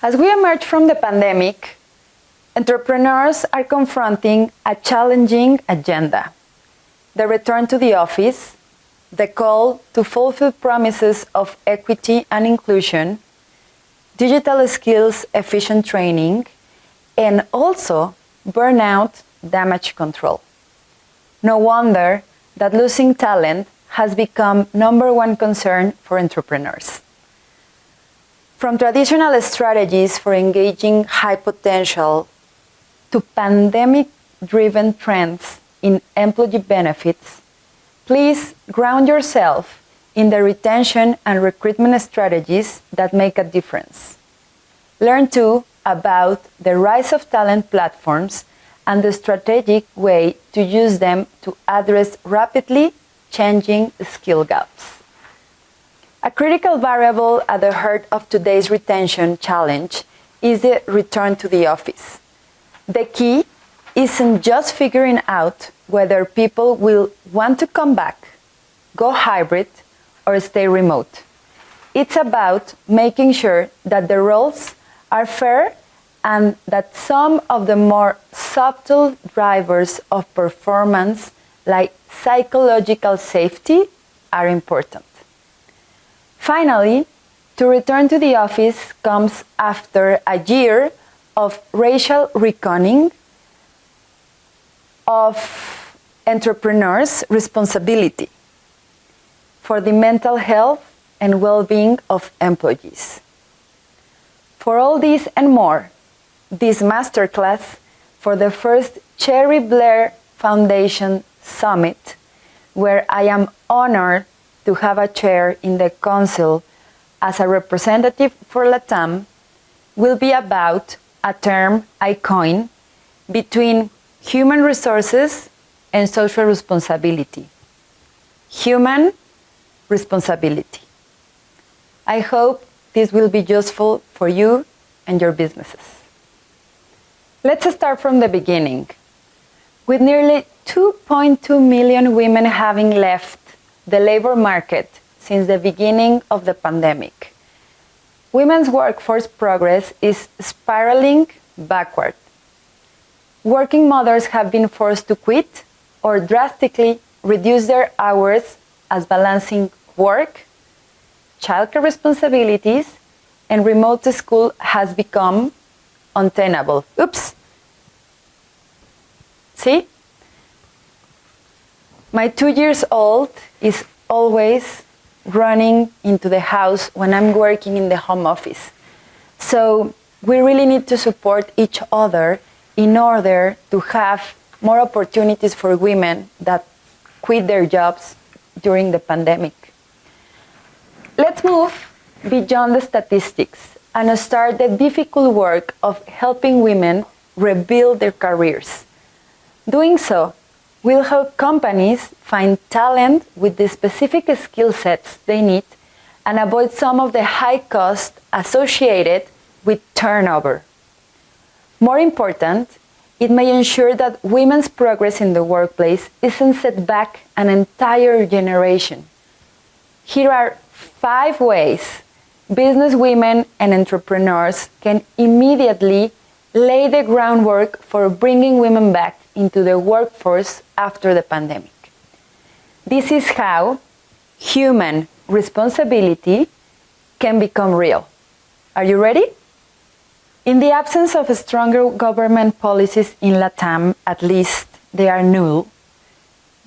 As we emerge from the pandemic, entrepreneurs are confronting a challenging agenda. The return to the office, the call to fulfill promises of equity and inclusion, digital skills efficient training, and also burnout damage control. No wonder that losing talent has become #1 concern for entrepreneurs. From traditional strategies for engaging high potential to pandemic-driven trends in employee benefits, please ground yourself in the retention and recruitment strategies that make a difference. Learn too about the rise of talent platforms and the strategic way to use them to address rapidly changing skill gaps. A critical variable at the heart of today's retention challenge is the return to the office. The key isn't just figuring out whether people will want to come back, go hybrid, or stay remote. It's about making sure that the roles are fair and that some of the more subtle drivers of performance, like psychological safety, are important. Finally, to return to the office comes after a year of racial reckoning of entrepreneurs' responsibility for the mental health and well-being of employees. For all this and more, this masterclass for the first Cherie Blair Foundation Summit, where I am honored to have a chair in the council as a representative for LATAM, will be about a term I coined between human resources and social responsibility. Human responsibility. I hope this will be useful for you and your businesses. Let's start from the beginning. With nearly 2.2 million women having left the labor market since the beginning of the pandemic, women's workforce progress is spiraling backward. Working mothers have been forced to quit or drastically reduce their hours as balancing work, childcare responsibilities, and remote school has become untenable. Oops. See? My 2-year-old is always running into the house when I'm working in the home office. So we really need to support each other in order to have more opportunities for women that quit their jobs during the pandemic. Let's move beyond the statistics and start the difficult work of helping women rebuild their careers. Doing so will help companies find talent with the specific skill sets they need and avoid some of the high costs associated with turnover. More important, it may ensure that women's progress in the workplace isn't set back an entire generation. Here are 5 ways business women and entrepreneurs can immediately lay the groundwork for bringing women back into the workforce after the pandemic. This is how human responsibility can become real. Are you ready? In the absence of stronger government policies in LATAM, at least they are null,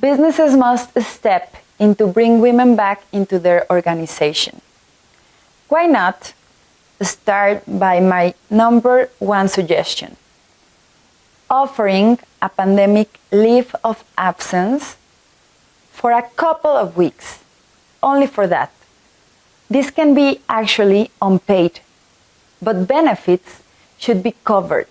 businesses must step in to bring women back into their organization. Why not start by my #1 suggestion? Offering a pandemic leave of absence for a couple of weeks, only for that. This can be actually unpaid, but benefits should be covered.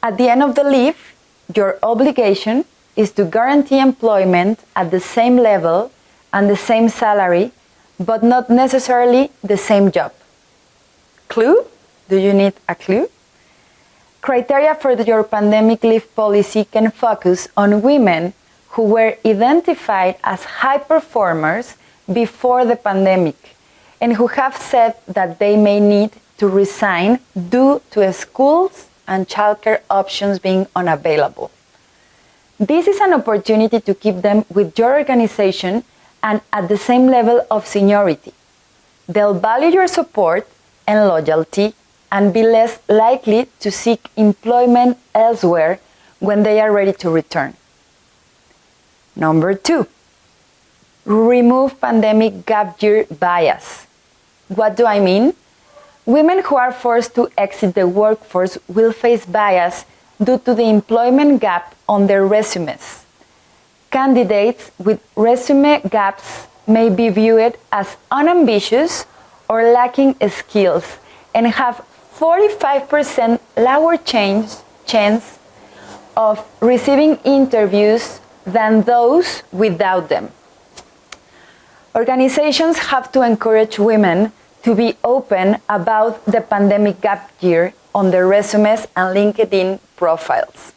At the end of the leave, your obligation is to guarantee employment at the same level and the same salary, but not necessarily the same job. Clue? Do you need a clue? Criteria for your pandemic leave policy can focus on women who were identified as high performers before the pandemic and who have said that they may need to to resign due to schools and childcare options being unavailable. This is an opportunity to keep them with your organization and at the same level of seniority. They'll value your support and loyalty and be less likely to seek employment elsewhere when they are ready to return. Number 2, remove pandemic gap year bias. What do I mean? Women who are forced to exit the workforce will face bias due to the employment gap on their resumes. Candidates with resume gaps may be viewed as unambitious or lacking skills and have 45% lower chance of receiving interviews than those without them. Organizations have to encourage women to be open about the pandemic gap year on their resumes and LinkedIn profiles.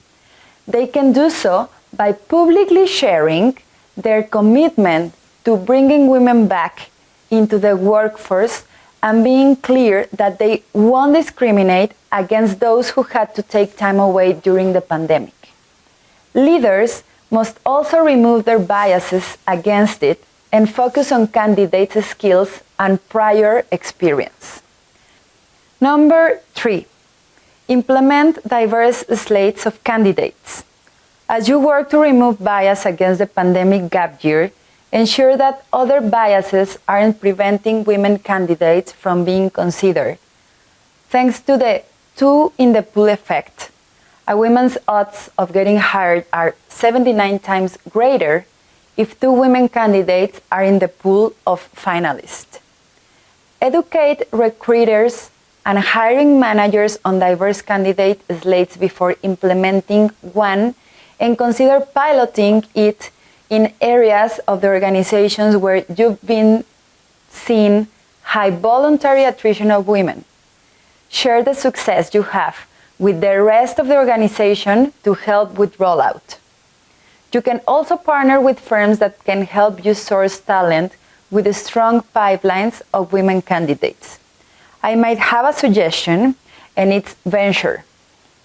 They can do so by publicly sharing their commitment to bringing women back into the workforce and being clear that they won't discriminate against those who had to take time away during the pandemic. Leaders must also remove their biases against it and focus on candidates' skills and prior experience. Number 3, implement diverse slates of candidates. As you work to remove bias against the pandemic gap year, ensure that other biases aren't preventing women candidates from being considered. Thanks to the two in the pool effect, a woman's odds of getting hired are 79 times greater if 2 women candidates are in the pool of finalists. Educate recruiters and hiring managers on diverse candidate slates before implementing one, and consider piloting it in areas of the organizations where you've been seeing high voluntary attrition of women. Share the success you have with the rest of the organization to help with rollout. You can also partner with firms that can help you source talent with strong pipelines of women candidates. I might have a suggestion, and it's venture.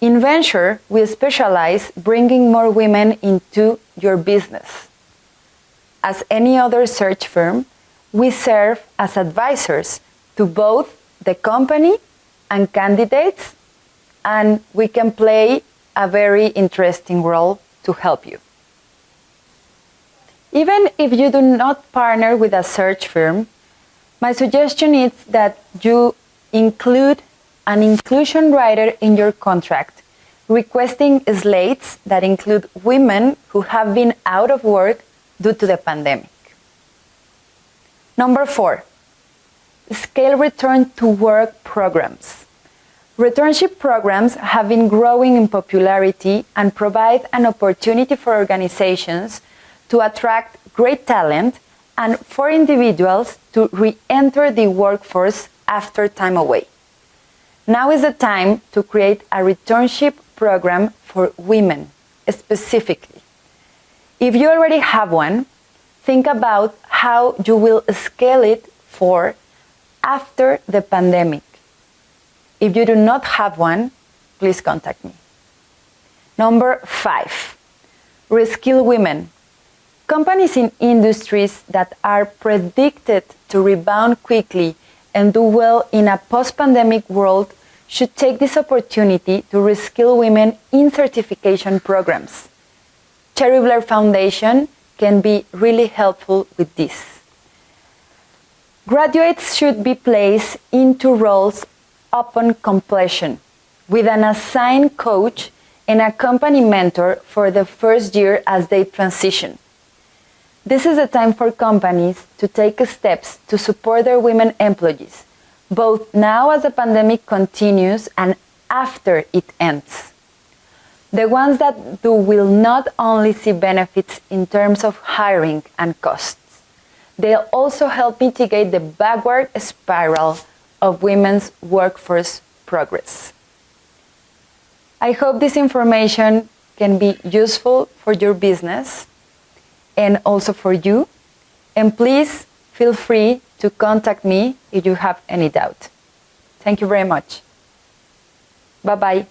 In venture, we specialize bringing more women into your business. As any other search firm, we serve as advisors to both the company and candidates, and we can play a very interesting role to help you. Even if you do not partner with a search firm, my suggestion is that you include an inclusion rider in your contract, requesting slates that include women who have been out of work due to the pandemic. Number 4, scale return to work programs. Returnship programs have been growing in popularity and provide an opportunity for organizations to attract great talent and for individuals to re-enter the workforce after time away. Now is the time to create a returnship program for women specifically. If you already have one, think about how you will scale it for after the pandemic. If you do not have one, please contact me. Number 5, reskill women. Companies in industries that are predicted to rebound quickly and do well in a post-pandemic world should take this opportunity to reskill women in certification programs. Cherie Blair Foundation can be really helpful with this. Graduates should be placed into roles upon completion, with an assigned coach and a company mentor for the first year as they transition. This is the time for companies to take steps to support their women employees, both now as the pandemic continues and after it ends. The ones that will not only see benefits in terms of hiring and costs, they'll also help mitigate the backward spiral of women's workforce progress. I hope this information can be useful for your business and also for you. And please feel free to contact me if you have any doubt. Thank you very much. Bye-bye.